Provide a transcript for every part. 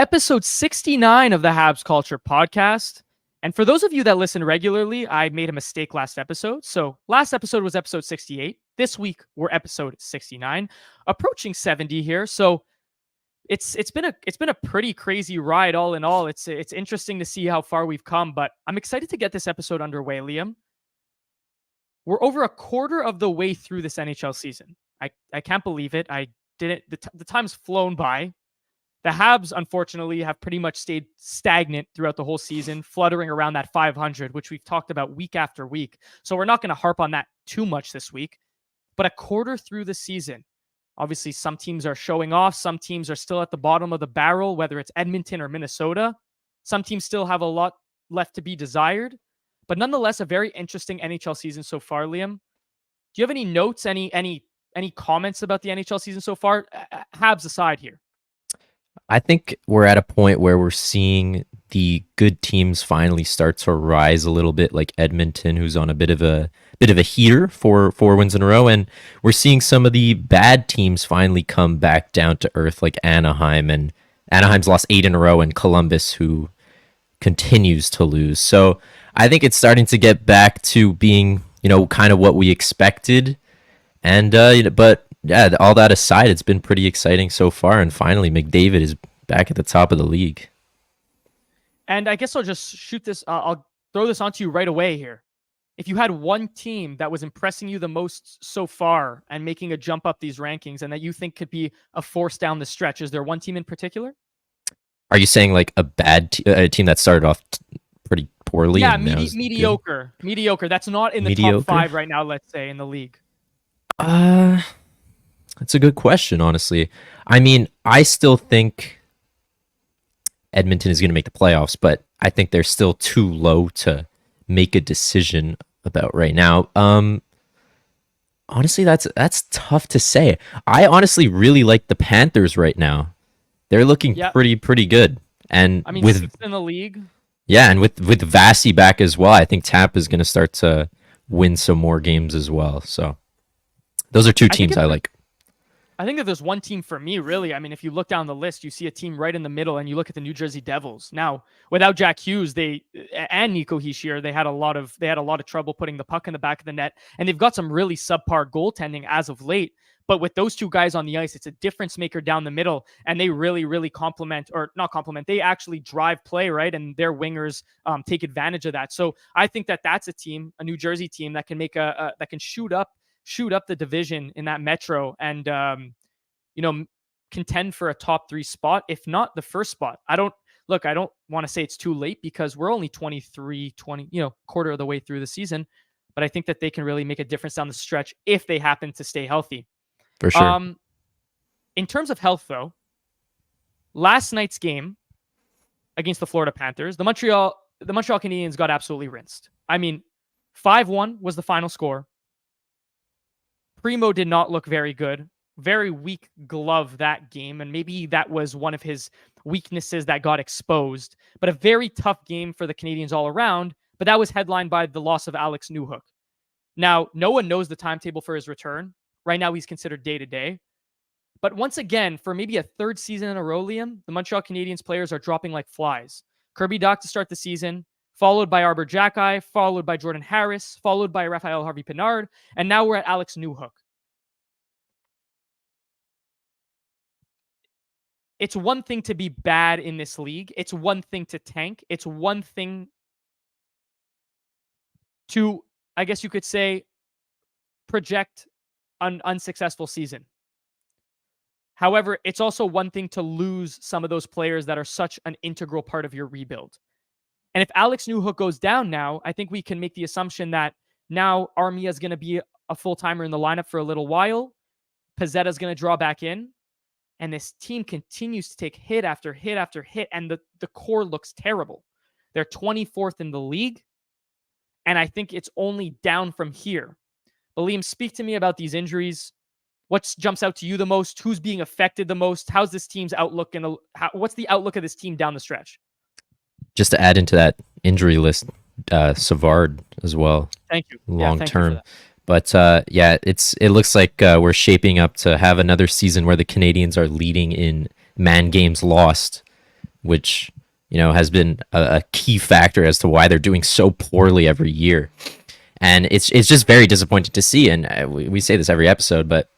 episode 69 of the Habs Culture podcast. And for those of you that listen regularly, I made a mistake last episode. So last episode was episode 68. This week we're episode 69, approaching 70 here. So it's been a pretty crazy ride all in all. It's interesting to see how far we've come, but I'm excited to get this episode underway, Liam. We're over a quarter of the way through this NHL season. I can't believe it. I didn't. The time's flown by. The Habs, unfortunately, have pretty much stayed stagnant throughout the whole season, fluttering around that 500, which we've talked about week after week. So we're not going to harp on that too much this week. But a quarter through the season, obviously some teams are showing off. Some teams are still at the bottom of the barrel, whether it's Edmonton or Minnesota. Some teams still have a lot left to be desired. But nonetheless, a very interesting NHL season so far, Liam. Do you have any notes, any comments about the NHL season so far? Habs aside here. I think we're at a point where we're seeing the good teams finally start to rise a little bit, like Edmonton, who's on a bit of a heater for 4 wins in a row, and we're seeing some of the bad teams finally come back down to earth, like Anaheim, and Anaheim's lost 8 in a row, and Columbus, who continues to lose. So I think it's starting to get back to being, kind of what we expected, and but. Yeah, all that aside, it's been pretty exciting so far, and finally McDavid is back at the top of the league. And I guess I'll just shoot this. I'll throw this onto you right away here. If you had one team that was impressing you the most so far and making a jump up these rankings, and that you think could be a force down the stretch, is there one team in particular? Are you saying like a team that started off pretty poorly? Yeah, mediocre. Good? Mediocre. That's not in the top 5 right now, let's say, in the league. That's a good question, honestly. I mean, I still think Edmonton is going to make the playoffs, but I think they're still too low to make a decision about right now. Honestly, that's tough to say. I honestly really like the Panthers right now. They're looking pretty good. And I mean, with 6th in the league. Yeah, and with Vasi back as well, I think Tampa is going to start to win some more games as well. So those are two teams I like. I think that there's one team for me, really. I mean, if you look down the list, you see a team right in the middle, and you look at the New Jersey Devils. Now, without Jack Hughes, and Nico Hischier, they had a lot of trouble putting the puck in the back of the net, and they've got some really subpar goaltending as of late. But with those two guys on the ice, it's a difference maker down the middle, and they really, really they actually drive play, right? And their wingers take advantage of that. So I think that that's a team, a New Jersey team that can make that can shoot up the division in that Metro and, contend for a top 3 spot, if not the first spot. I don't want to say it's too late because we're only 20, quarter of the way through the season, but I think that they can really make a difference down the stretch if they happen to stay healthy. For sure. In terms of health, though, last night's game against the Florida Panthers, the Montreal Canadiens got absolutely rinsed. I mean, 5-1 was the final score. Primo did not look very good. Very weak glove that game, and maybe that was one of his weaknesses that got exposed. But a very tough game for the Canadiens all around, but that was headlined by the loss of Alex Newhook. Now, no one knows the timetable for his return. Right now, he's considered day-to-day. But once again, for maybe a 3rd season in a row, Liam, the Montreal Canadiens players are dropping like flies. Kirby Dach to start the season, followed by Arbor Xhekaj, followed by Jordan Harris, followed by Raphael Harvey-Pinard, and now we're at Alex Newhook. It's one thing to be bad in this league. It's one thing to tank. It's one thing to, I guess you could say, project an unsuccessful season. However, it's also one thing to lose some of those players that are such an integral part of your rebuild. And if Alex Newhook goes down now, I think we can make the assumption that now Armia is going to be a full-timer in the lineup for a little while. Pezzetta is going to draw back in. And this team continues to take hit after hit after hit, and the core looks terrible. They're 24th in the league, and I think it's only down from here. But Liam, speak to me about these injuries. What jumps out to you the most? Who's being affected the most? How's this team's outlook, and what's the outlook of this team down the stretch? Just to add into that injury list, Savard as well. Thank you. Long term. But it looks like we're shaping up to have another season where the Canadiens are leading in man games lost which, has been a key factor as to why they're doing so poorly every year. And it's just very disappointing to see. And we say this every episode, but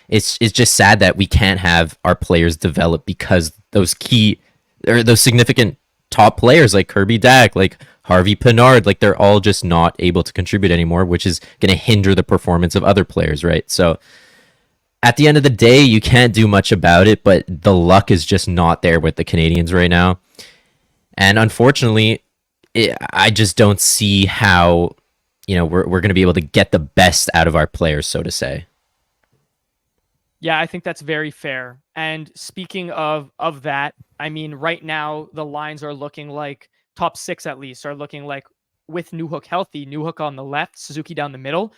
it's just sad that we can't have our players develop because those significant top players like Kirby Dack, like Harvey Pinard, like they're all just not able to contribute anymore, which is going to hinder the performance of other players, right? So at the end of the day, you can't do much about it, but the luck is just not there with the Canadiens right now. And unfortunately, I just don't see how, we're going to be able to get the best out of our players, so to say. Yeah, I think that's very fair. And speaking of that, I mean, right now the lines are looking like top 6 at least are looking like with Newhook healthy, Newhook on the left, Suzuki down the middle,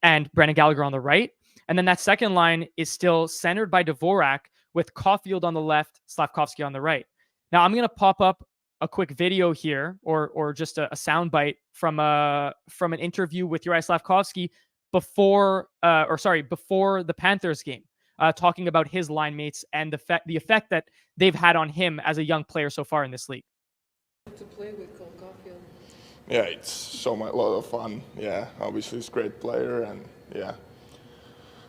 and Brendan Gallagher on the right. And then that second line is still centered by Dvorak with Caulfield on the left, Slavkovsky on the right. Now I'm going to pop up a quick video here or just a sound bite from an interview with Juraj Slavkovsky before the Panthers game. Talking about his line mates and the effect that they've had on him as a young player so far in this league. To play with Cole Caulfield. Yeah, it's so much, a lot of fun. Yeah, obviously he's a great player, and yeah,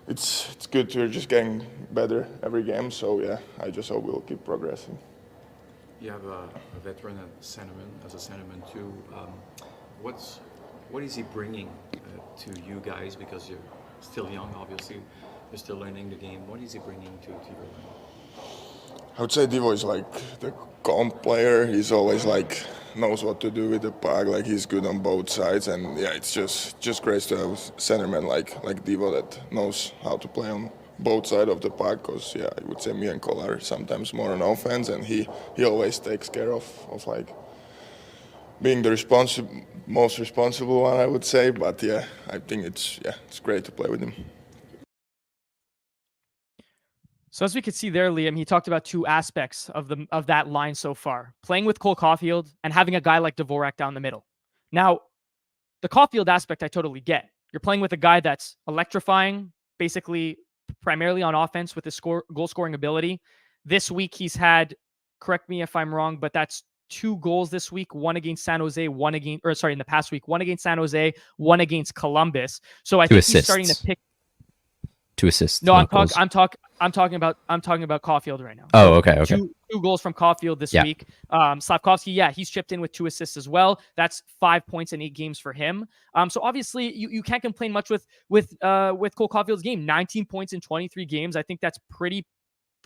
it's good to just getting better every game. So yeah, I just hope we'll keep progressing. You have a veteran as a centerman too. What is he bringing to you guys? Because you're still young, obviously. You're still learning the game. What is he bringing to your line? I would say Divo is like the calm player. He's always like knows what to do with the puck. Like he's good on both sides, and yeah, it's just great to have a centerman like Divo that knows how to play on both sides of the puck. Because yeah, I would say me and Cole are sometimes more on offense, and he always takes care of like being the most responsible one, I would say. But yeah, I think it's great to play with him. So as we could see there, Liam, he talked about two aspects of that line so far: playing with Cole Caulfield and having a guy like Dvorak down the middle. Now, the Caulfield aspect I totally get. You're playing with a guy that's electrifying, basically primarily on offense with his goal scoring ability. This week he's had, correct me if I'm wrong, but that's 2 goals this week, one against San Jose, in the past week, one against San Jose, one against Columbus. So I think he's starting to pick 2 assists. No, I'm talking about Caulfield right now. Oh, okay. Two goals from Caulfield this week. Slavkovsky, he's chipped in with 2 assists as well. That's 5 points in 8 games for him. So obviously you can't complain much with Cole Caulfield's game. 19 points in 23 games. I think that's pretty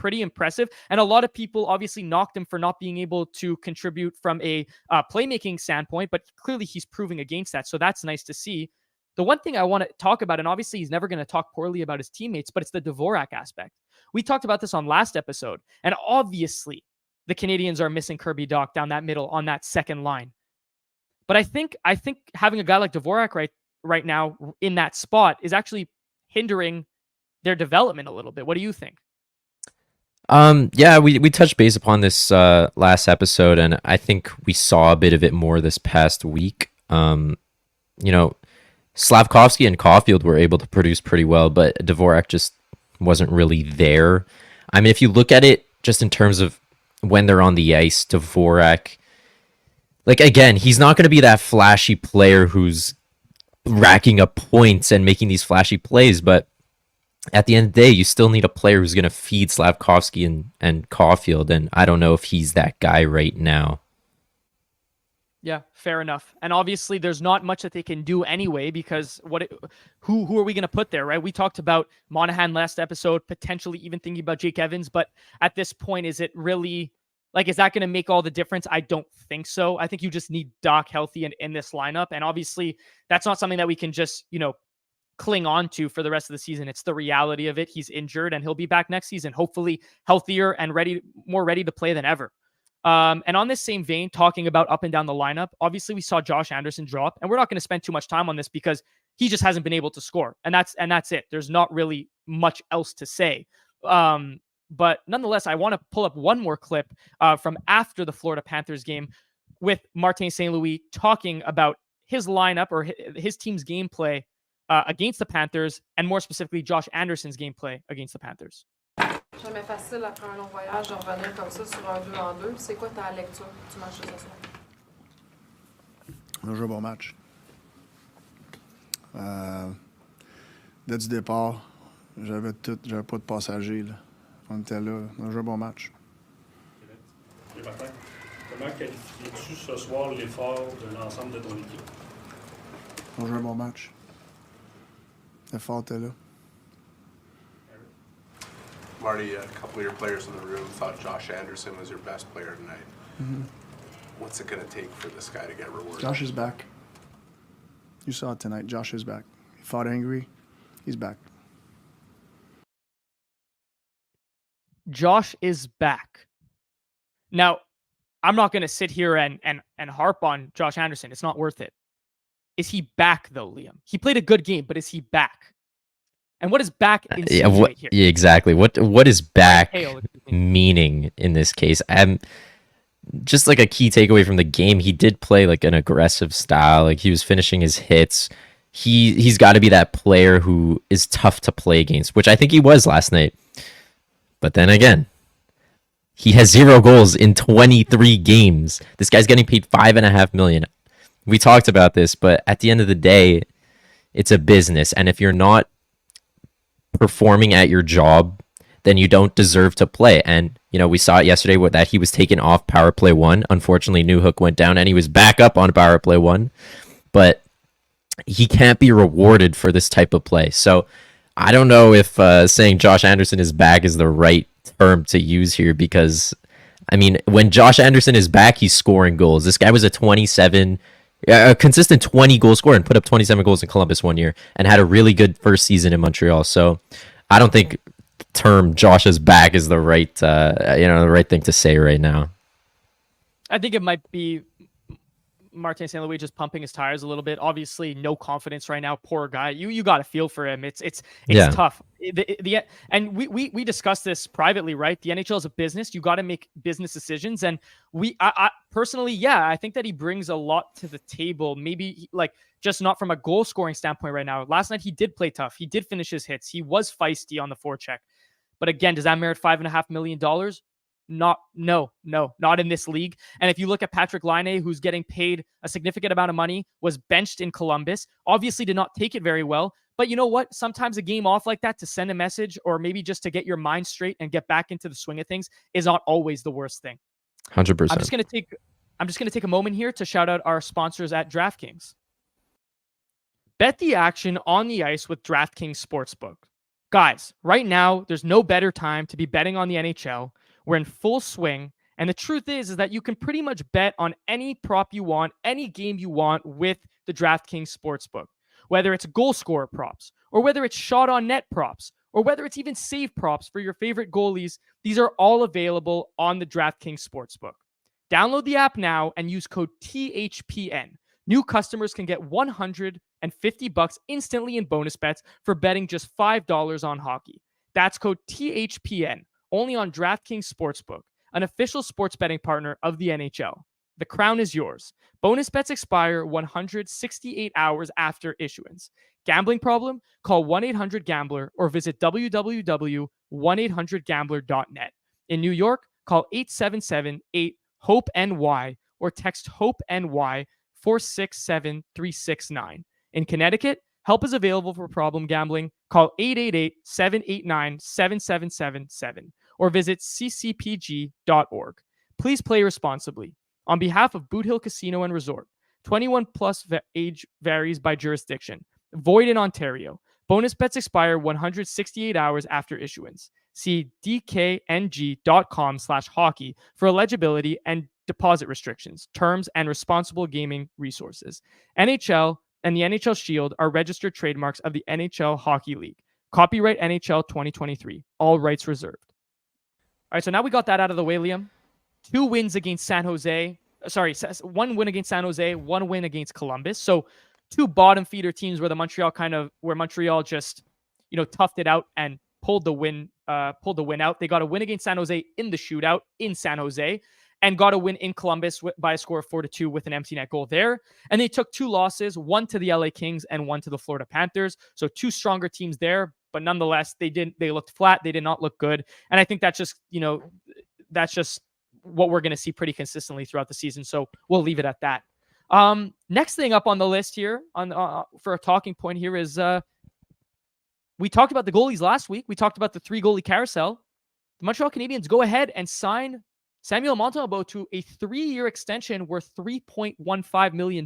impressive. And a lot of people obviously knocked him for not being able to contribute from a playmaking standpoint, but clearly he's proving against that. So that's nice to see. The one thing I want to talk about, and obviously he's never going to talk poorly about his teammates, but it's the Dvorak aspect. We talked about this on last episode, and obviously the Canadiens are missing Kirby Dach down that middle on that second line. But I think having a guy like Dvorak right now in that spot is actually hindering their development a little bit. What do you think? Yeah, we touched base upon this last episode, and I think we saw a bit of it more this past week. Slavkovsky and Caulfield were able to produce pretty well, but Dvorak just wasn't really there. I mean, if you look at it just in terms of when they're on the ice, Dvorak, like, again, he's not going to be that flashy player who's racking up points and making these flashy plays, but at the end of the day, you still need a player who's going to feed Slavkovsky and Caulfield, and I don't know if he's that guy right now. Yeah, fair enough. And obviously there's not much that they can do anyway, because who are we going to put there, right? We talked about Monahan last episode, potentially even thinking about Jake Evans, but at this point, is it really, like, is that going to make all the difference? I don't think so. I think you just need Dach healthy and in this lineup. And obviously that's not something that we can just, cling on to for the rest of the season. It's the reality of it. He's injured and he'll be back next season, hopefully healthier and more ready to play than ever. And on this same vein, talking about up and down the lineup, obviously we saw Josh Anderson drop, and we're not going to spend too much time on this because he just hasn't been able to score. And that's it. There's not really much else to say. But nonetheless, I want to pull up one more clip from after the Florida Panthers game with Martin St. Louis talking about his lineup or his team's gameplay against the Panthers, and more specifically, Josh Anderson's gameplay against the Panthers. Jamais facile après un long voyage de revenir comme ça sur un 2 en 2. C'est quoi ta lecture du match de ce soir? On a joué un bon match. Dès du départ, j'avais pas de passagers. Là. On était là. On a joué un bon match. Et Martin, comment qualifies-tu ce soir l'effort de l'ensemble de ton équipe? On a joué un bon match. L'effort était là. Marty, a couple of your players in the room thought Josh Anderson was your best player tonight. Mm-hmm. What's it going to take for this guy to get rewarded? Josh is back. You saw it tonight. Josh is back. He fought angry. He's back. Josh is back. Now, I'm not going to sit here and harp on Josh Anderson. It's not worth it. Is he back, though, Liam? He played a good game, but is he back? And what is back insinuate here? Yeah, exactly. What is back meaning in this case? Just like a key takeaway from the game, he did play like an aggressive style. Like he was finishing his hits. He's got to be that player who is tough to play against, which I think he was last night. But then again, he has 0 goals in 23 games. This guy's getting paid $5.5 million. We talked about this, but at the end of the day, it's a business, and if you're not performing at your job, then you don't deserve to play. And we saw it yesterday with that he was taken off power play 1. Unfortunately, Newhook went down and he was back up on power play 1. But he can't be rewarded for this type of play. So I don't know if saying Josh Anderson is back is the right term to use here, because I mean, when Josh Anderson is back, he's scoring goals. This guy was a consistent 20 goal scorer and put up 27 goals in Columbus one year and had a really good first season in Montreal. So I don't think the term Josh is back is the right thing to say right now. I think it might be Martin St. Louis just pumping his tires a little bit. Obviously, no confidence right now. Poor guy. You got to feel for him. It's tough. And we discussed this privately, right? The NHL is a business. You got to make business decisions. And I personally, I think that he brings a lot to the table. Maybe just not from a goal scoring standpoint right now. Last night he did play tough. He did finish his hits. He was feisty on the forecheck. But again, does that merit $5.5 million? No, not in this league. And if you look at Patrick Kane, who's getting paid a significant amount of money, was benched in Columbus, obviously did not take it very well. But you know what? Sometimes a game off like that to send a message, or maybe just to get your mind straight and get back into the swing of things, is not always the worst thing. 100%. I'm just gonna take a moment here to shout out our sponsors at DraftKings. Bet the action on the ice with DraftKings Sportsbook. Guys, right now, there's no better time to be betting on the NHL. We're in full swing. And the truth is that you can pretty much bet on any prop you want, any game you want with the DraftKings Sportsbook. Whether it's goal scorer props, or whether it's shot on net props, or whether it's even save props for your favorite goalies, these are all available on the DraftKings Sportsbook. Download the app now and use code THPN. New customers can get $150 instantly in bonus bets for betting just $5 on hockey. That's code THPN. Only on DraftKings Sportsbook, an official sports betting partner of the NHL. The crown is yours. Bonus bets expire 168 hours after issuance. Gambling problem? Call 1-800-GAMBLER or visit www.1800gambler.net. In New York, call 877-8-HOPE-NY or text HOPE-NY 467-369. In Connecticut, help is available for problem gambling. Call 888-789-7777 or visit ccpg.org. Please play responsibly. On behalf of Boot Hill Casino and Resort, 21 plus age varies by jurisdiction. Void in Ontario. Bonus bets expire 168 hours after issuance. See dkng.com/hockey for eligibility and deposit restrictions, terms, and responsible gaming resources. NHL and the NHL Shield are registered trademarks of the NHL Hockey League. Copyright NHL 2023. All rights reserved. All right, so now we got that out of the way, Liam. 2 wins against San Jose. 1 win against San Jose, 1 win against Columbus. So 2 bottom feeder teams where Montreal just, toughed it out and pulled the win out. They got a win against San Jose in the shootout in San Jose, and got a win in Columbus by a score of 4-2 with an empty net goal there. And they took 2 losses, one to the LA Kings and one to the Florida Panthers. So 2 stronger teams there, but nonetheless, they looked flat. They did not look good. And I think that's just, that's just what we're going to see pretty consistently throughout the season. So we'll leave it at that. Next thing up on the list here for a talking point here is we talked about the goalies last week. We talked about the 3 goalie carousel. The Montreal Canadiens go ahead and sign Samuel Montembeault to a 3-year extension worth $3.15 million.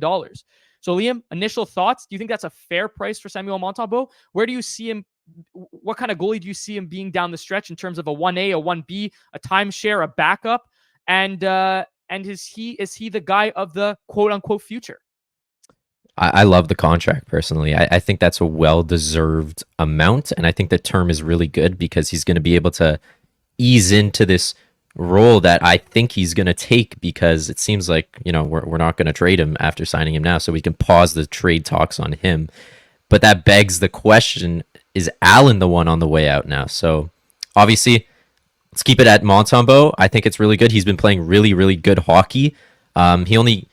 So Liam, initial thoughts? Do you think that's a fair price for Samuel Montembeault? Where do you see him? What kind of goalie do you see him being down the stretch in terms of a 1A, a 1B, a timeshare, a backup? And is he the guy of the quote unquote future? I love the contract personally. I think that's a well-deserved amount. And I think the term is really good because he's going to be able to ease into this role that I think he's going to take, because it seems like, we're not going to trade him after signing him now. So we can pause the trade talks on him. But that begs the question, is Allen the one on the way out now? So obviously, let's keep it at Montembeault. I think it's really good. He's been playing really, really good hockey. He only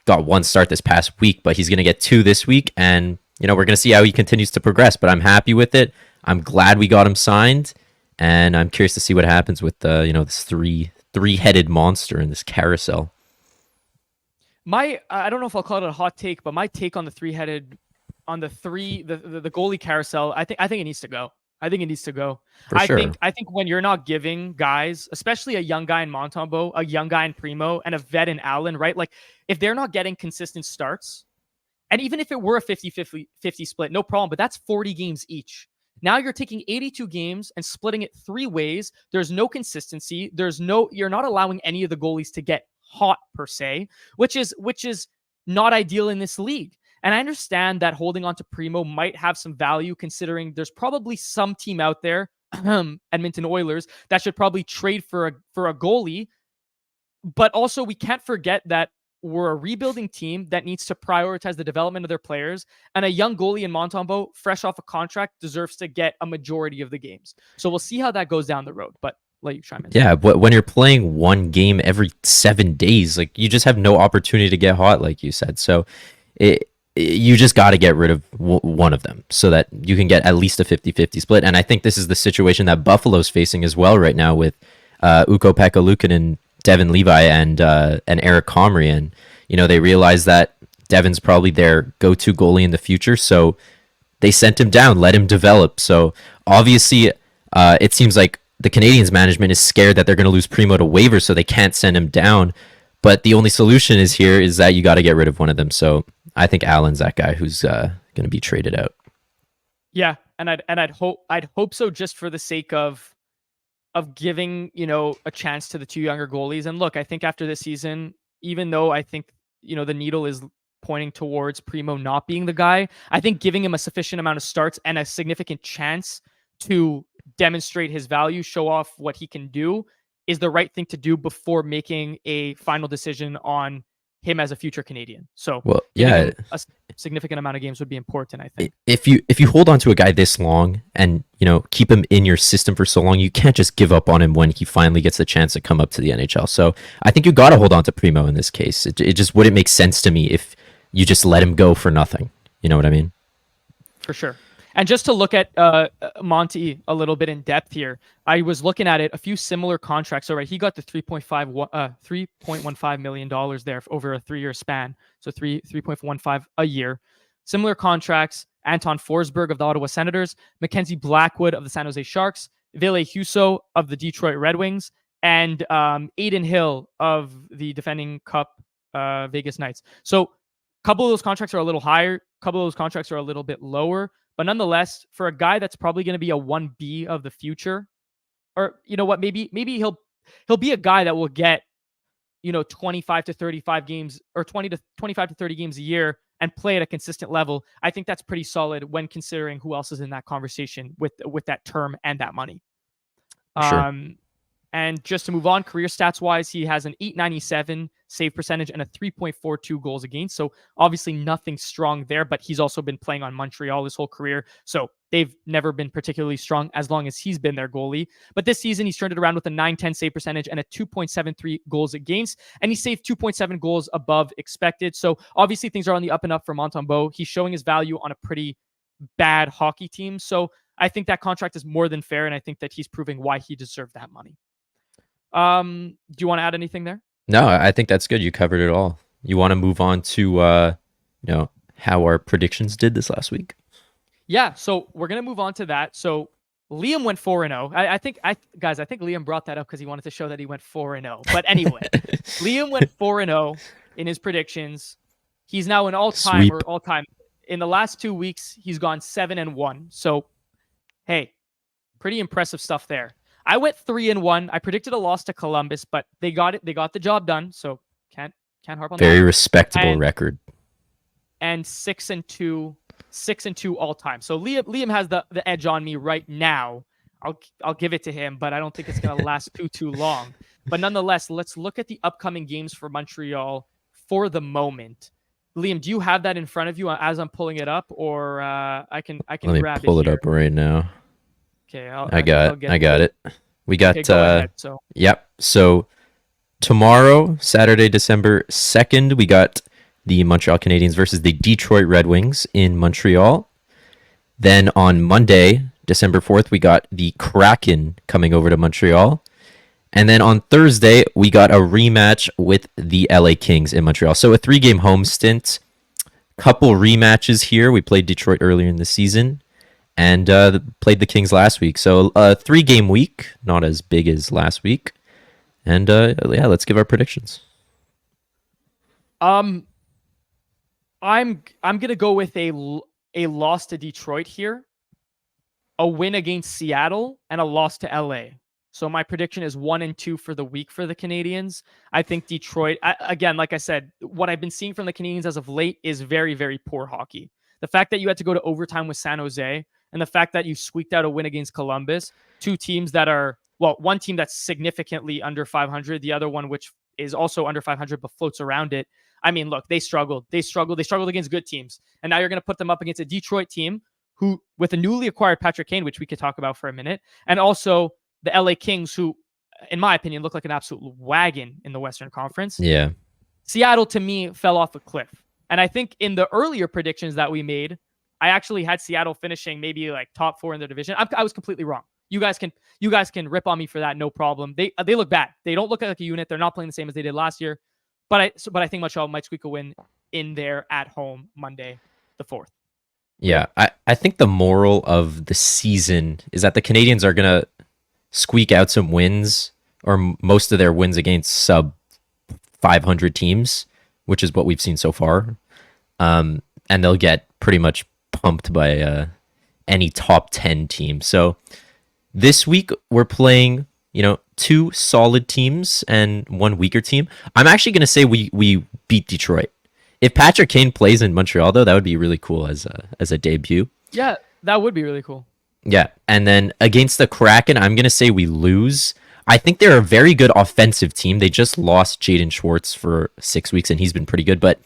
got 1 start this past week, but he's going to get 2 this week. And, we're going to see how he continues to progress. But I'm happy with it. I'm glad we got him signed. And I'm curious to see what happens with this three-headed monster in this carousel. I don't know if I'll call it a hot take, but my take on the the goalie carousel, I think it needs to go. I think it needs to go. For sure. I think when you're not giving guys, especially a young guy in Montembeault, a young guy in Primo, and a vet in Allen, right? Like, if they're not getting consistent starts, and even if it were a 50-50 split, no problem, but that's 40 games each. Now you're taking 82 games and splitting it 3 ways. There's no consistency. You're not allowing any of the goalies to get hot per se, which is not ideal in this league. And I understand that holding on to Primo might have some value, considering there's probably some team out there, Edmonton Oilers, that should probably trade for a goalie. But also, we can't forget that we're a rebuilding team that needs to prioritize the development of their players, and a young goalie in Montembeault, fresh off a contract, deserves to get a majority of the games. So we'll see how that goes down the road, but let you chime in. Yeah, but when you're playing 1 game every 7 days, like, you just have no opportunity to get hot, like you said. So you just got to get rid of one of them so that you can get at least a 50-50 split. And I think this is the situation that Buffalo's facing as well right now with Ukko-Pekka Luukkonen, Devin Levi, and Eric Comrie. And, they realize that Devin's probably their go-to goalie in the future. So they sent him down, let him develop. So obviously, it seems like the Canadiens management is scared that they're going to lose Primo to waivers, so they can't send him down. But the only solution is that you got to get rid of one of them. So I think Allen's that guy who's going to be traded out. Yeah, and I'd hope so, just for the sake of giving a chance to the 2 younger goalies. And look, I think after this season, even though I think the needle is pointing towards Primo not being the guy, I think giving him a sufficient amount of starts and a significant chance to demonstrate his value, show off what he can do, is the right thing to do before making a final decision on him as a future Canadian. So, well, yeah, a significant amount of games would be important, I think. If you hold on to a guy this long and keep him in your system for so long, you can't just give up on him when he finally gets the chance to come up to the NHL. So I think you got to hold on to Primo in this case. It just wouldn't make sense to me if you just let him go for nothing. You know what I mean? For sure. And just to look at Monty a little bit in depth here, I was looking at it, a few similar contracts. All right, he got the $3.15 million there over a 3-year span, so 3.15 a year. Similar contracts: Anton Forsberg of the Ottawa Senators, Mackenzie Blackwood of the San Jose Sharks, Ville Husso of the Detroit Red Wings, and Aiden Hill of the defending Cup Vegas Knights. So a couple of those contracts are a little higher, a couple of those contracts are a little bit lower. But nonetheless, for a guy that's probably going to be a 1B of the future, or maybe he'll be a guy that will get 25 to 35 games, or 20 to 25 to 30 games a year, and play at a consistent level. I think that's pretty solid when considering who else is in that conversation with that term and that money. Sure. And just to move on, career stats wise, he has an .897 save percentage and a 3.42 goals against. So obviously nothing strong there, but he's also been playing on Montreal his whole career. So they've never been particularly strong as long as he's been their goalie. But this season, he's turned it around with a .910 save percentage and a 2.73 goals against. And he saved 2.7 goals above expected. So obviously things are on the up and up for Montembeault. He's showing his value on a pretty bad hockey team. So I think that contract is more than fair, and I think that he's proving why he deserved that money. Do you want to add anything there? No, I think that's good. You covered it all. You want to move on to how our predictions did this last week? Yeah, so we're gonna move on to that. So Liam went 4-0. I think Liam brought that up because he wanted to show that he went 4-0. But anyway, Liam went 4-0 in his predictions. He's now an all-time. In the last 2 weeks, he's gone 7-1. So, hey, pretty impressive stuff there. I went 3-1. I predicted a loss to Columbus, but they got it. They got the job done. So can't harp on that. Very respectable record. And 6-2 all time. So Liam has the edge on me right now. I'll give it to him, but I don't think it's gonna last too long. But nonetheless, let's look at the upcoming games for Montreal for the moment. Liam, do you have that in front of you as I'm pulling it up, or I can Let me grab pull it up right now. Okay, I got it. We got okay, go ahead, so. Yep. So tomorrow, Saturday, December 2nd, we got the Montreal Canadiens versus the Detroit Red Wings in Montreal. Then on Monday, December 4th, we got the Kraken coming over to Montreal. And then on Thursday, we got a rematch with the LA Kings in Montreal. So a 3-game home stint. Couple rematches here. We played Detroit earlier in the season and played the Kings last week. So a 3-game week, not as big as last week. And yeah, let's give our predictions. I'm gonna go with a loss to Detroit here, a win against Seattle, and a loss to LA. So my prediction is 1-2 for the week for the Canadiens. I think Detroit, again, like I said, what I've been seeing from the Canadiens as of late is very, very poor hockey. The fact that you had to go to overtime with San Jose, and the fact that you squeaked out a win against Columbus, two teams that are, well, one team that's significantly under 500, the other one which is also under 500 but floats around it. I mean, look, they struggled against good teams. And now you're going to put them up against a Detroit team who, with a newly acquired Patrick Kane, which we could talk about for a minute, and also the LA Kings, who, in my opinion, look like an absolute wagon in the Western Conference. Yeah. Seattle, to me, fell off a cliff. And I think in the earlier predictions that we made, I actually had Seattle finishing maybe like top 4 in their division. I was completely wrong. You guys can rip on me for that, no problem. They look bad. They don't look like a unit. They're not playing the same as they did last year. But I think Montreal might squeak a win in there at home Monday, the 4th. Yeah, I think the moral of the season is that the Canadiens are going to squeak out some wins, or most of their wins against sub 500 teams, which is what we've seen so far. And they'll get pretty much pumped by any top 10 team. So this week we're playing, 2 solid teams and 1 weaker team. I'm actually going to say we beat Detroit. If Patrick Kane plays in Montreal, though, that would be really cool as a debut. Yeah, that would be really cool. Yeah, and then against the Kraken, I'm going to say we lose. I think they're a very good offensive team. They just lost Jaden Schwartz for 6 weeks, and he's been pretty good. But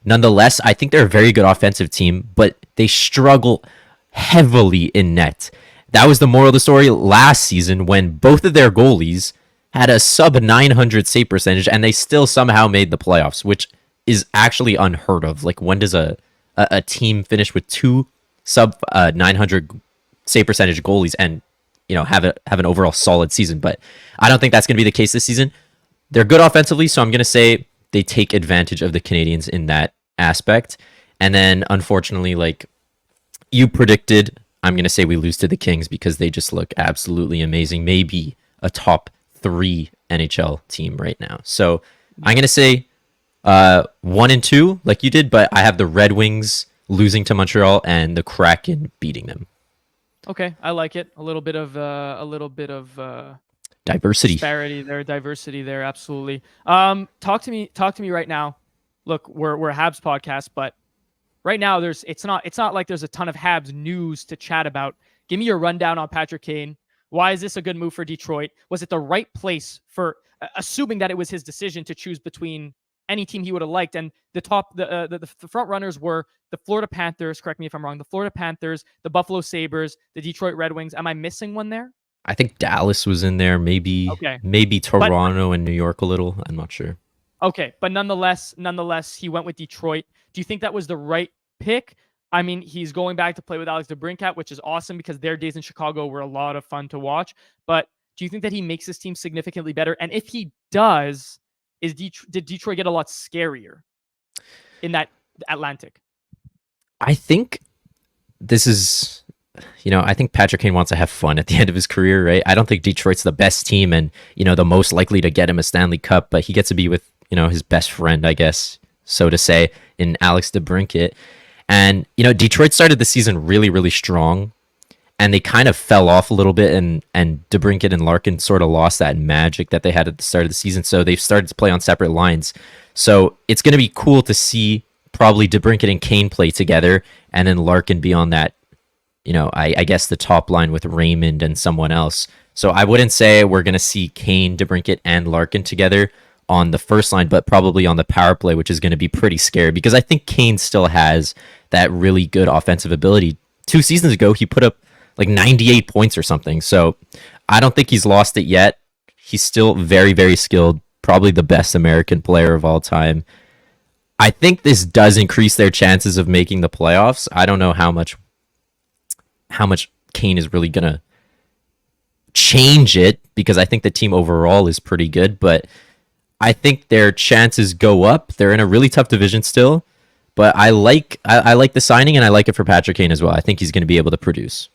nonetheless, I think they're a very good offensive team, but they struggle heavily in net. That was the moral of the story last season when both of their goalies had a sub 900 save percentage, and they still somehow made the playoffs, which is actually unheard of. Like, when does a team finish with 2 sub 900 save percentage goalies and have an overall solid season? But I don't think that's going to be the case this season. They're good offensively, so I'm going to say they take advantage of the Canadiens in that aspect. And then, unfortunately, like you predicted, I'm going to say we lose to the Kings because they just look absolutely amazing. Maybe a top 3 NHL team right now. So I'm going to say 1-2 like you did, but I have the Red Wings losing to Montreal and the Kraken beating them. Okay, I like it. A little bit of diversity there, absolutely. Talk to me right now. Look, we're a Habs podcast, but right now it's not like there's a ton of Habs news to chat about. Give me your rundown on Patrick Kane. Why is this a good move for Detroit? Was it the right place for, assuming that it was his decision to choose between any team he would have liked, and the front runners were the Florida Panthers, correct me if I'm wrong, the Florida Panthers, the Buffalo Sabres, the Detroit Red Wings. Am I missing one there? I think Dallas was in there, maybe Toronto and New York a little. I'm not sure. Okay, but nonetheless, he went with Detroit. Do you think that was the right pick? I mean, he's going back to play with Alex DeBrincat, which is awesome because their days in Chicago were a lot of fun to watch. But do you think that he makes his team significantly better? And if he does, did Detroit get a lot scarier in that Atlantic? I think this is, I think Patrick Kane wants to have fun at the end of his career, right? I don't think Detroit's the best team and, the most likely to get him a Stanley Cup, but he gets to be with, his best friend, I guess, so to say, in Alex DeBrincat. And, Detroit started the season really, really strong, and they kind of fell off a little bit, and DeBrincat and Larkin sort of lost that magic that they had at the start of the season, so they've started to play on separate lines. So it's going to be cool to see probably DeBrincat and Kane play together, and then Larkin be on that, I guess the top line with Raymond and someone else. So I wouldn't say we're going to see Kane, DeBrincat, and Larkin together on the first line, but probably on the power play, which is going to be pretty scary because I think Kane still has that really good offensive ability. 2 seasons ago, he put up like 98 points or something. So I don't think he's lost it yet. He's still very, very skilled, probably the best American player of all time. I think this does increase their chances of making the playoffs. I don't know how much Kane is really going to change it because I think the team overall is pretty good, but I think their chances go up. They're in a really tough division still, but I like the signing, and I like it for Patrick Kane as well. I think he's going to be able to produce.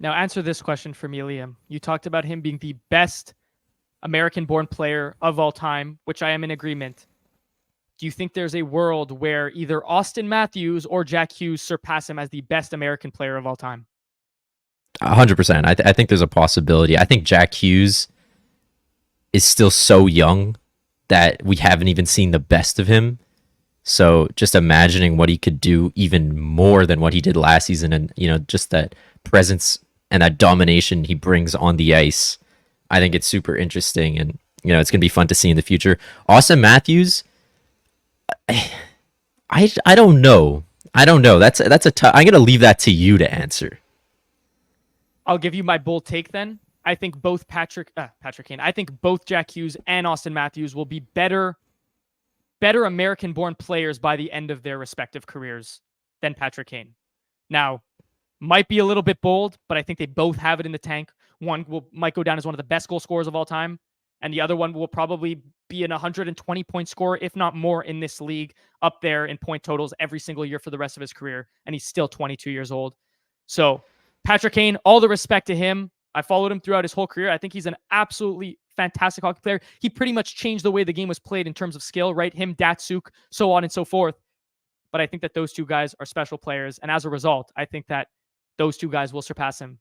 Now, answer this question for me, Liam. You talked about him being the best American-born player of all time, which I am in agreement. Do you think there's a world where either Austin Matthews or Jack Hughes surpass him as the best American player of all time? 100%. I think there's a possibility. I think Jack Hughes is still so young that we haven't even seen the best of him. So just imagining what he could do even more than what he did last season, and just that presence and that domination he brings on the ice, I think it's super interesting, and it's going to be fun to see in the future. Austin Matthews, I don't know. That's a tough. I'm going to leave that to you to answer. I'll give you my bold take then. I think both Patrick Kane. I think both Jack Hughes and Austin Matthews will be better American-born players by the end of their respective careers than Patrick Kane. Now, might be a little bit bold, but I think they both have it in the tank. One might go down as one of the best goal scorers of all time, and the other one will probably be an 120-point scorer, if not more, in this league, up there in point totals every single year for the rest of his career, and he's still 22 years old. So, Patrick Kane, all the respect to him. I followed him throughout his whole career. I think he's an absolutely fantastic hockey player. He pretty much changed the way the game was played in terms of skill, right? Him, Datsuk, so on and so forth. But I think that those two guys are special players. And as a result, I think that those two guys will surpass him.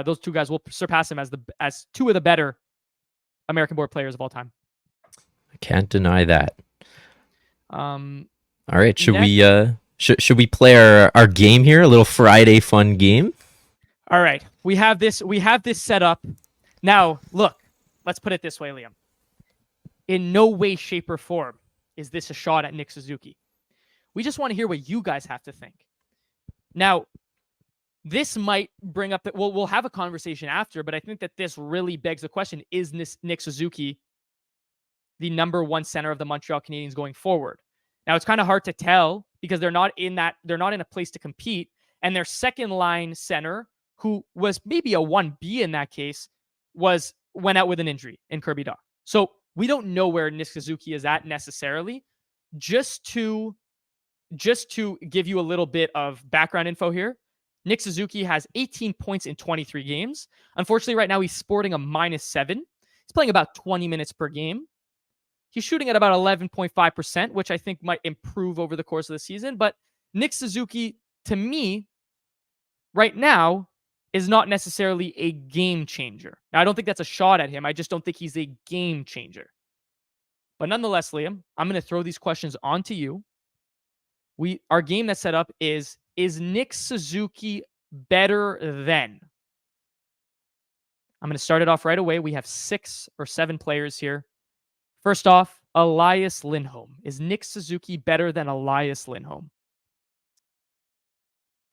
Those two guys will surpass him as two of the better American-born players of all time. I can't deny that. All right. Should we play our game here? A little Friday fun game? All right. We have this set up. Now, look, let's put it this way, Liam. In no way, shape, or form is this a shot at Nick Suzuki. We just want to hear what you guys have to think. Now, this might bring up that we'll have a conversation after, but I think that this really begs the question, is Nick Suzuki the number one center of the Montreal Canadiens going forward? Now, it's kind of hard to tell because they're not in a place to compete, and their second line center, who was maybe a 1B in that case, went out with an injury in Kirby Dach. So we don't know where Nick Suzuki is at necessarily. Just to give you a little bit of background info here, Nick Suzuki has 18 points in 23 games. Unfortunately, right now he's sporting a -7. He's playing about 20 minutes per game. He's shooting at about 11.5%, which I think might improve over the course of the season. But Nick Suzuki, to me, right now, is not necessarily a game changer. Now, I don't think that's a shot at him. I just don't think he's a game changer. But nonetheless, Liam, I'm going to throw these questions onto you. Our game that's set up is Nick Suzuki better than? I'm going to start it off right away. We have 6 or 7 players here. First off, Elias Lindholm. Is Nick Suzuki better than Elias Lindholm?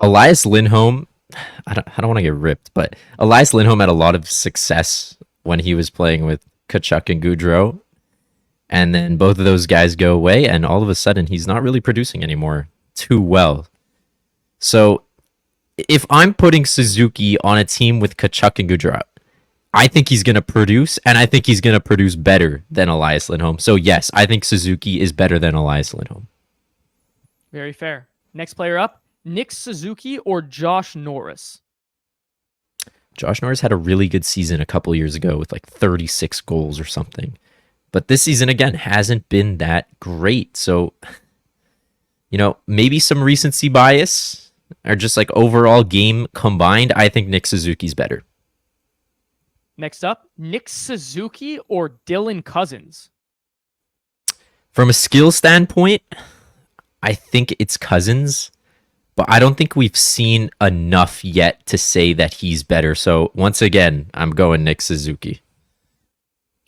Elias Lindholm, I don't want to get ripped, but Elias Lindholm had a lot of success when he was playing with Tkachuk and Gaudreau. And then both of those guys go away, and all of a sudden, he's not really producing anymore too well. So if I'm putting Suzuki on a team with Kachuk and Gujarat, I think he's going to produce, and I think he's going to produce better than Elias Lindholm. So yes, I think Suzuki is better than Elias Lindholm. Very fair. Next player up, Nick Suzuki or Josh Norris? Josh Norris had a really good season a couple years ago with like 36 goals or something. But this season, again, hasn't been that great. So, maybe some recency bias or just like overall game combined, I think Nick Suzuki's better. Next up, Nick Suzuki or Dylan Cousins? From a skill standpoint, I think it's Cousins, but I don't think we've seen enough yet to say that he's better. So once again, I'm going Nick Suzuki.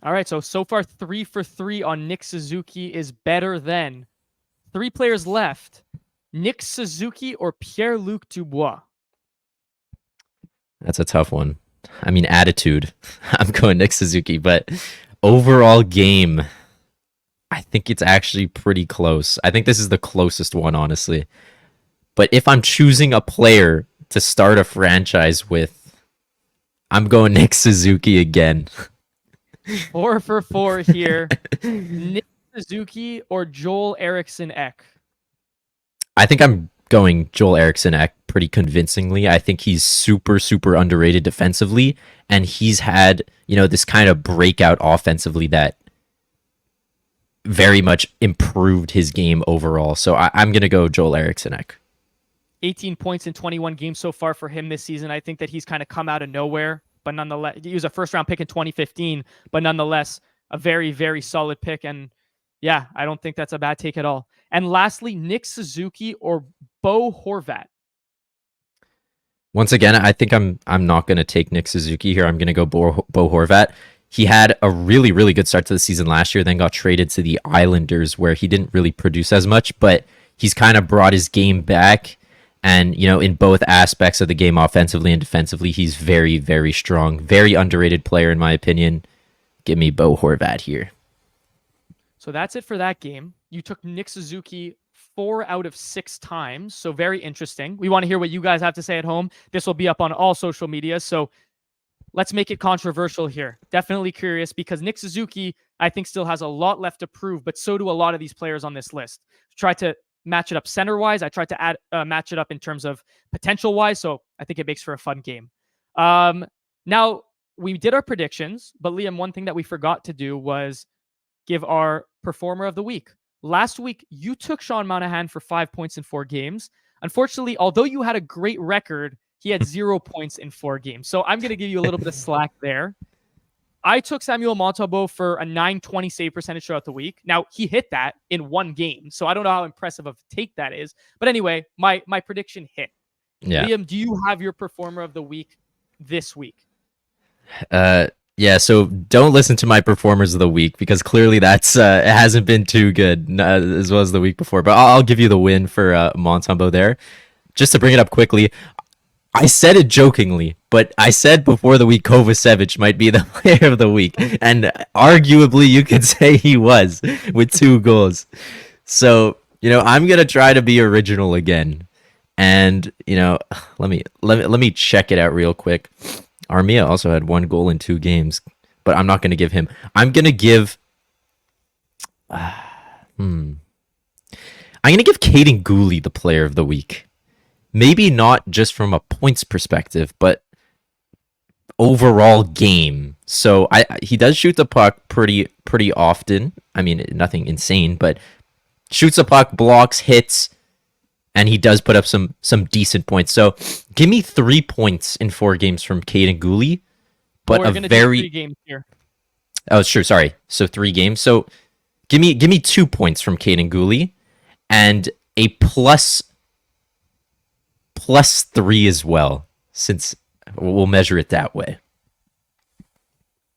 All right, so far 3 for 3 on Nick Suzuki is better than. 3 players left. Nick Suzuki or Pierre-Luc Dubois? That's a tough one. I mean, attitude. I'm going Nick Suzuki, but overall game, I think it's actually pretty close. I think this is the closest one, honestly. But if I'm choosing a player to start a franchise with, I'm going Nick Suzuki again. 4 for 4 here. Nick Suzuki or Joel Eriksson Ek? I think I'm going Joel Eriksson Ek pretty convincingly. I think he's super, super underrated defensively, and he's had, this kind of breakout offensively that very much improved his game overall. So I'm going to go Joel Eriksson Ek. 18 points in 21 games so far for him this season. I think that he's kind of come out of nowhere, but nonetheless, he was a first-round pick in 2015, but nonetheless, a very, very solid pick. And yeah, I don't think that's a bad take at all. And lastly, Nick Suzuki or Bo Horvat? Once again, I think I'm not going to take Nick Suzuki here. I'm going to go Bo Horvat. He had a really, really good start to the season last year, then got traded to the Islanders where he didn't really produce as much, but he's kind of brought his game back. And, in both aspects of the game, offensively and defensively, he's very, very strong. Very underrated player, in my opinion. Give me Bo Horvat here. So that's it for that game. You took Nick Suzuki 4 out of 6 times. So very interesting. We want to hear what you guys have to say at home. This will be up on all social media. So let's make it controversial here. Definitely curious because Nick Suzuki, I think, still has a lot left to prove, but so do a lot of these players on this list. Try to match it up center-wise. I tried to match it up in terms of potential-wise, so I think it makes for a fun game. Now, we did our predictions, but Liam, one thing that we forgot to do was give our performer of the week. Last week, you took Sean Monahan for 5 points in 4 games. Unfortunately, although you had a great record, he had 0 points in 4 games. So I'm going to give you a little bit of slack there. I took Samuel Montembeault for a .920 save percentage throughout the week. Now, he hit that in 1 game, so I don't know how impressive of a take that is. But anyway, my prediction hit. Yeah. Liam, do you have your performer of the week this week? Yeah, so don't listen to my performers of the week because clearly that's it hasn't been too good as well as the week before. But I'll give you the win for Montembeault there. Just to bring it up quickly, I said it jokingly, but I said before the week Kovacevic might be the player of the week, and arguably you could say he was with 2 goals. So I'm gonna try to be original again, and let me check it out real quick. Armia also had 1 goal in 2 games, but I'm not going to give him. I'm going to give. I'm going to give Kaiden Guhle the player of the week. Maybe not just from a points perspective, but overall game. So he does shoot the puck pretty often. I mean, nothing insane, but shoots the puck, blocks, hits. And he does put up some decent points. So give me 3 points in 4 games from Kaiden Guhle, but We're gonna do 3 games here. Oh, sure, sorry. So 3 games. So give me 2 points from Kaiden Guhle and a plus 3 as well, since we'll measure it that way.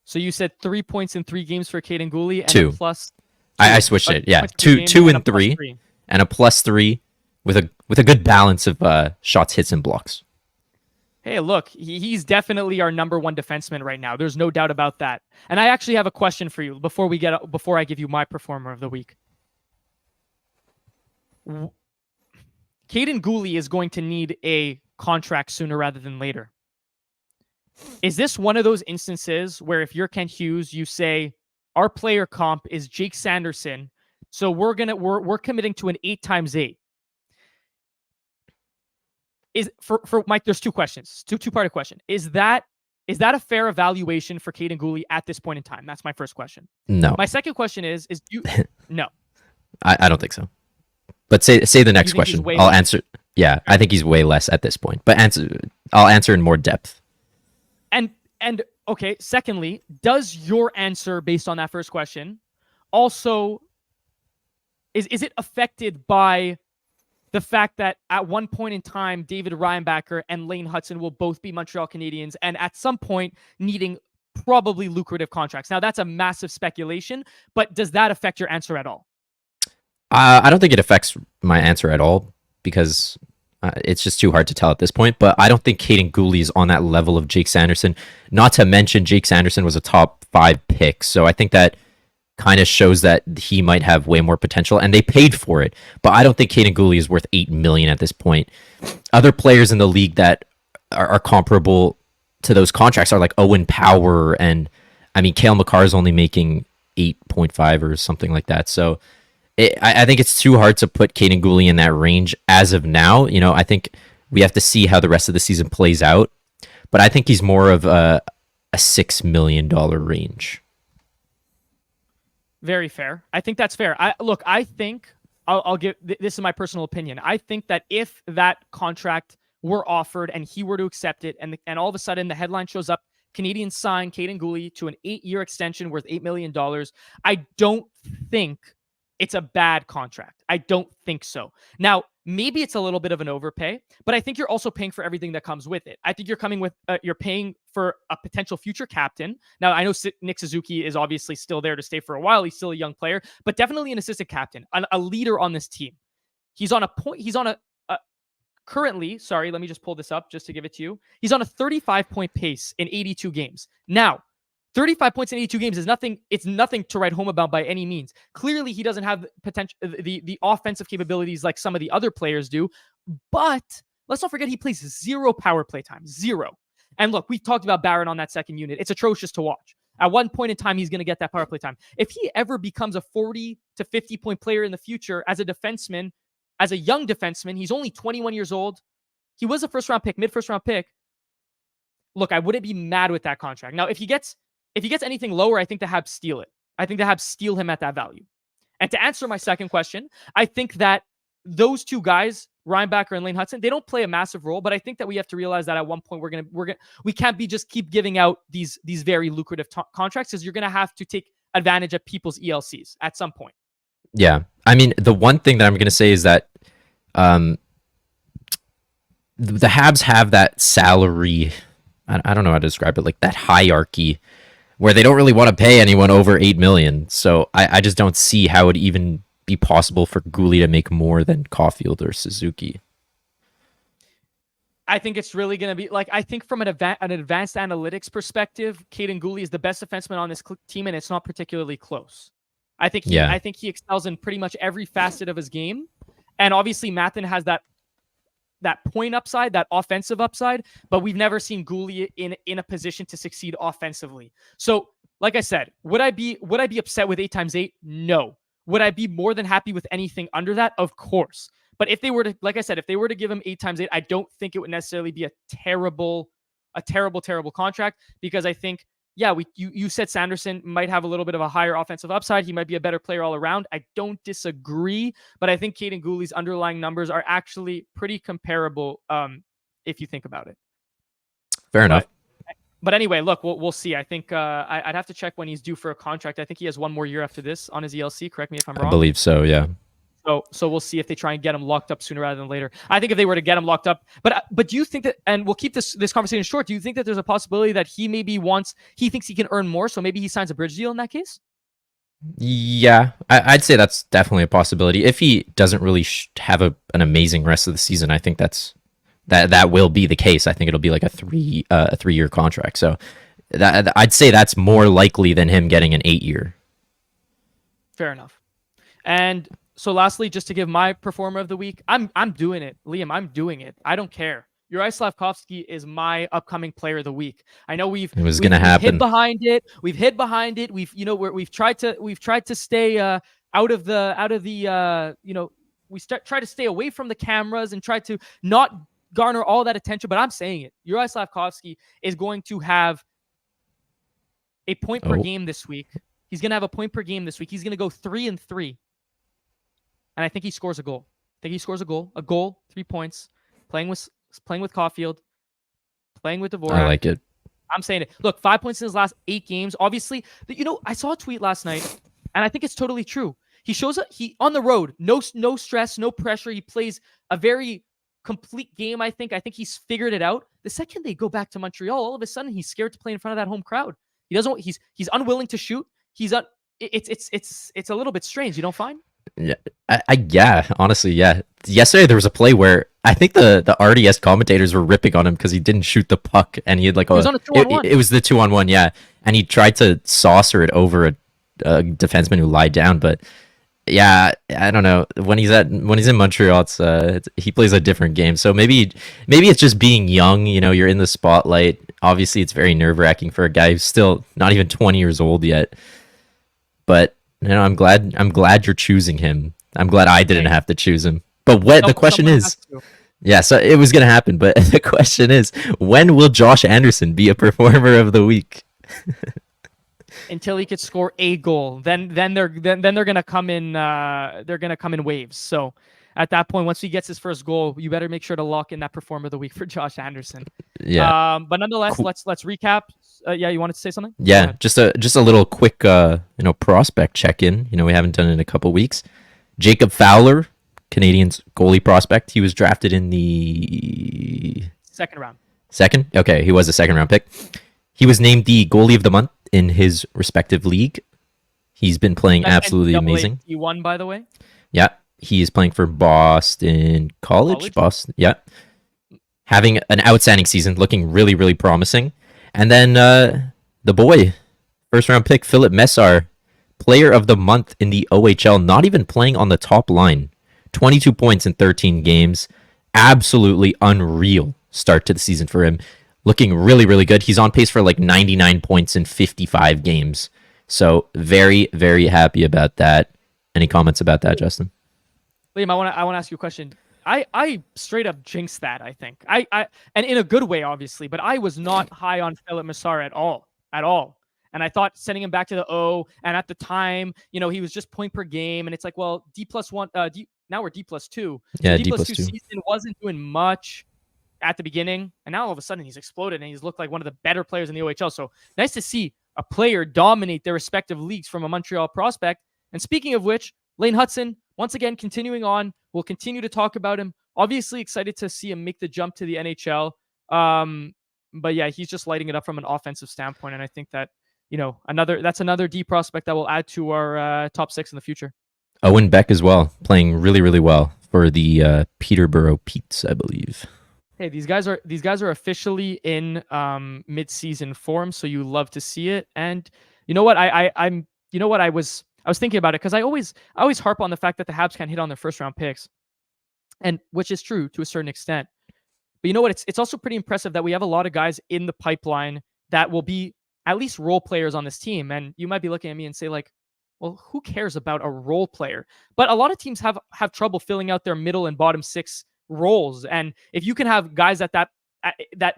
So you said 3 points in 3 games for Kaiden Guhle and 2. a plus. I switched it. Yeah, 2 and 3 and a plus 3. With a good balance of shots, hits, and blocks. Hey, look, he's definitely our number 1 defenseman right now. There's no doubt about that. And I actually have a question for you before I give you my performer of the week. Can Kaiden Guhle is going to need a contract sooner rather than later. Is this one of those instances where if you're Kent Hughes, you say our player comp is Jake Sanderson, so we're committing to an 8x8? Is for Mike, there's two questions, two-part question. Is that a fair evaluation for Kaiden Guhle at this point in time? That's my first question. No. My second question is you no. I don't think so. But say the next question. I'll answer. Yeah, I think he's way less at this point. But I'll answer in more depth. And okay, secondly, does your answer based on that first question also is it affected by the fact that at one point in time, David Reinbacher and Lane Hutson will both be Montreal Canadiens and at some point needing probably lucrative contracts? Now, that's a massive speculation, but does that affect your answer at all? I don't think it affects my answer at all because it's just too hard to tell at this point. But I don't think Kaiden Guhle is on that level of Jake Sanderson. Not to mention Jake Sanderson was a top 5 pick. So I think that kind of shows that he might have way more potential, and they paid for it. But I don't think Kaiden Guhle is worth $8 million at this point. Other players in the league that are comparable to those contracts are like Owen Power, and I mean Cale Makar is only making 8.5 or something like that. So I think it's too hard to put Kaiden Guhle in that range as of now. You know, I think we have to see how the rest of the season plays out. But I think he's more of a $6 million range. Very fair. I think that's fair. I think I'll give this is my personal opinion. I think that if that contract were offered and he were to accept it, and all of a sudden the headline shows up, Canadiens sign Kaiden Guhle to an 8-year extension worth $8 million, I don't think it's a bad contract. I don't think so. Now, maybe it's a little bit of an overpay, but I think you're also paying for everything that comes with it. I think you're paying for a potential future captain. Now, I know Nick Suzuki is obviously still there to stay for a while. He's still a young player, but definitely an assistant captain, a leader on this team. He's on a currently, sorry, let me just pull this up just to give it to you. He's on a 35-point pace in 82 games. Now, 35 points in 82 games is nothing. It's nothing to write home about by any means. Clearly, he doesn't have the offensive capabilities like some of the other players do. But let's not forget he plays 0 power play time. 0. And look, we've talked about Barron on that second unit. It's atrocious to watch. At one point in time, he's going to get that power play time. If he ever becomes a 40 to 50 point player in the future as a defenseman, as a young defenseman, he's only 21 years old. He was a first-round pick, mid-first-round pick. Look, I wouldn't be mad with that contract. Now, if he gets anything lower, I think the Habs steal it. I think the Habs steal him at that value. And to answer my second question, I think that those two guys, Reinbacher and Lane Hutson, they don't play a massive role, but I think that we have to realize that at one point we can't be just keep giving out these very lucrative contracts, because you're going to have to take advantage of people's ELCs at some point. Yeah. I mean, the one thing that I'm going to say is that the Habs have that salary, I don't know how to describe it, like that hierarchy where they don't really want to pay anyone over $8 million. So I just don't see how it would even be possible for Guhle to make more than Caulfield or Suzuki. I think it's really going to be like, I think from an advanced analytics perspective, Kaiden Guhle is the best defenseman on this team, and it's not particularly close. I think he excels in pretty much every facet of his game. And obviously Mathen has that point upside, that offensive upside, but we've never seen Guhle in a position to succeed offensively. So, like I said, would I be upset with 8x8? No. Would I be more than happy with anything under that? Of course. But if they were to, like I said, if they were to give him 8x8, I don't think it would necessarily be a terrible contract, because I think, yeah, you said Sanderson might have a little bit of a higher offensive upside. He might be a better player all around. I don't disagree, but I think Kaiden Guhle's underlying numbers are actually pretty comparable if you think about it. Fair enough. But anyway, look, we'll see. I think I'd have to check when he's due for a contract. I think he has one more year after this on his ELC. Correct me if I'm wrong. I believe so, yeah. So we'll see if they try and get him locked up sooner rather than later. I think if they were to get him locked up, but do you think that, and we'll keep this conversation short, do you think that there's a possibility that he thinks he can earn more, so maybe he signs a bridge deal in that case? Yeah, I'd say that's definitely a possibility. If he doesn't really have an amazing rest of the season, I think that will be the case. I think it'll be like a 3-year contract. So I'd say that's more likely than him getting an 8-year. Fair enough. And So lastly, just to give my performer of the week, I'm doing it, Liam. I'm doing it. I don't care. Uri Slavkovsky is my upcoming player of the week. I know It was gonna we've hid happen. behind it. We've hid behind it. We've tried to stay out of the try to stay away from the cameras and try to not garner all that attention. But I'm saying it. Uri Slavkovsky is going to have a point per game this week. He's going to have a point per game this week. He's going to go 3-3. And I think he scores a goal. A goal, 3 points, playing with Caulfield, playing with Dvorak. I like it. I'm saying it. Look, 5 points in his last 8 games. Obviously, I saw a tweet last night, and I think it's totally true. He shows up. He on the road, no stress, no pressure. He plays a very complete game. I think he's figured it out. The second they go back to Montreal, all of a sudden he's scared to play in front of that home crowd. He doesn't. He's unwilling to shoot. It's a little bit strange. You don't find? Yeah, honestly, yeah. Yesterday there was a play where I think the RDS commentators were ripping on him because he didn't shoot the puck, and he had like He was on a 2-on-1. It was the 2-on-1, yeah, and he tried to saucer it over a defenseman who lied down. But yeah, I don't know, when he's in Montreal, he plays a different game. So maybe it's just being young. You're in the spotlight. Obviously, it's very nerve-wracking for a guy who's still not even 20 years old yet. But I'm glad you're choosing him. I'm glad I didn't have to choose him. But the question is, yeah, so it was gonna happen. But the question is, when will Josh Anderson be a performer of the week? Until he could score a goal, then they're gonna come in. They're gonna come in waves. So at that point, once he gets his first goal, you better make sure to lock in that performer of the week for Josh Anderson. Yeah. But nonetheless, cool. Let's recap. Yeah, you wanted to say something? Yeah, just a little quick prospect check-in. We haven't done it in a couple weeks. Jacob Fowler, Canadiens goalie prospect. He was drafted in the second round. Second? Okay, he was a second round pick. He was named the goalie of the month in his respective league. He's been playing absolutely amazing. He won, by the way. Yeah, he is playing for Boston College. Boston, yeah. Having an outstanding season, looking really, really promising. And then the boy, first round pick, Philip Messar, player of the month in the OHL, not even playing on the top line. 22 points in 13 games. Absolutely unreal start to the season for him. Looking really, really good. He's on pace for like 99 points in 55 games. So very, very happy about that. Any comments about that, Justin? Liam, I want to ask you a question. I straight up jinxed that, I think. I and in a good way, obviously, but I was not high on Philip Messar at all. And I thought sending him back to the O, and at the time, he was just point per game, and it's like, well, D+1, now we're D+2. Yeah, D+2 D+2 season wasn't doing much at the beginning, and now all of a sudden he's exploded, and he's looked like one of the better players in the OHL. So nice to see a player dominate their respective leagues from a Montreal prospect. And speaking of which, Lane Hutson, once again, continuing on. We'll continue to talk about him. Obviously excited to see him make the jump to the NHL. But yeah, he's just lighting it up from an offensive standpoint. And I think that, that's another D prospect that will add to our top 6 in the future. Owen Beck as well, playing really, really well for the Peterborough Petes, I believe. Hey, these guys are officially in mid-season form, so you love to see it. And you know what? I was thinking about it because I always harp on the fact that the Habs can't hit on their first round picks, and which is true to a certain extent. But you know what? It's also pretty impressive that we have a lot of guys in the pipeline that will be at least role players on this team. And you might be looking at me and say like, well, who cares about a role player? But a lot of teams have trouble filling out their middle and bottom 6 roles. And if you can have guys that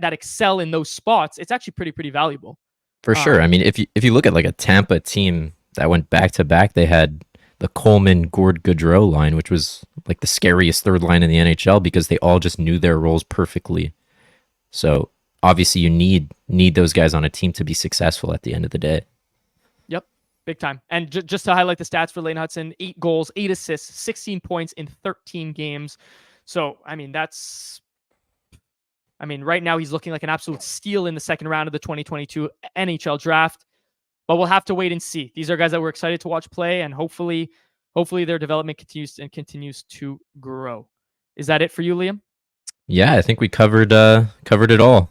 excel in those spots, it's actually pretty valuable. For sure. I mean, if you look at like a Tampa team that went back to back, they had the Coleman, Gord, Gaudreau line, which was like the scariest third line in the NHL because they all just knew their roles perfectly. So obviously you need those guys on a team to be successful at the end of the day. Yep, big time. And just to highlight the stats for Lane Hutson, 8 goals, 8 assists, 16 points in 13 games. So, right now he's looking like an absolute steal in the second round of the 2022 NHL draft. But we'll have to wait and see. These are guys that we're excited to watch play, and hopefully their development continues to grow. Is that it for you, Liam? Yeah, I think we covered it all.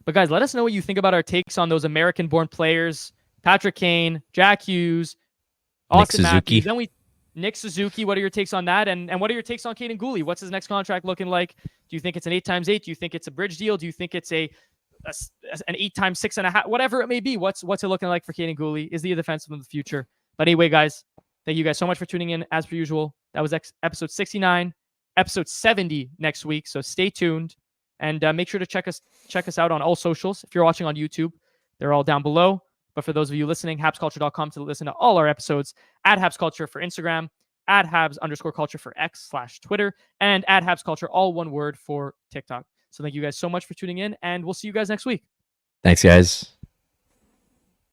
But guys, let us know what you think about our takes on those American-born players: Patrick Kane, Jack Hughes, Austin Nick Suzuki. Matthews. Nick Suzuki, what are your takes on that? And what are your takes on Kaiden Guhle? What's his next contract looking like? Do you think it's an 8x8? Do you think it's a bridge deal? Do you think it's an 8x6.5? Whatever it may be. What's it looking like for Kaiden Guhle? Is he a defenseman of the future? But anyway, guys, thank you guys so much for tuning in. As per usual, that was episode 69, episode 70 next week. So stay tuned and make sure to check us out on all socials. If you're watching on YouTube, they're all down below. But for those of you listening, habsculture.com to listen to all our episodes, at Habs Culture for Instagram, at Habs_culture for X/Twitter, and at Habs Culture, all one word, for TikTok. So thank you guys so much for tuning in, and we'll see you guys next week. Thanks, guys.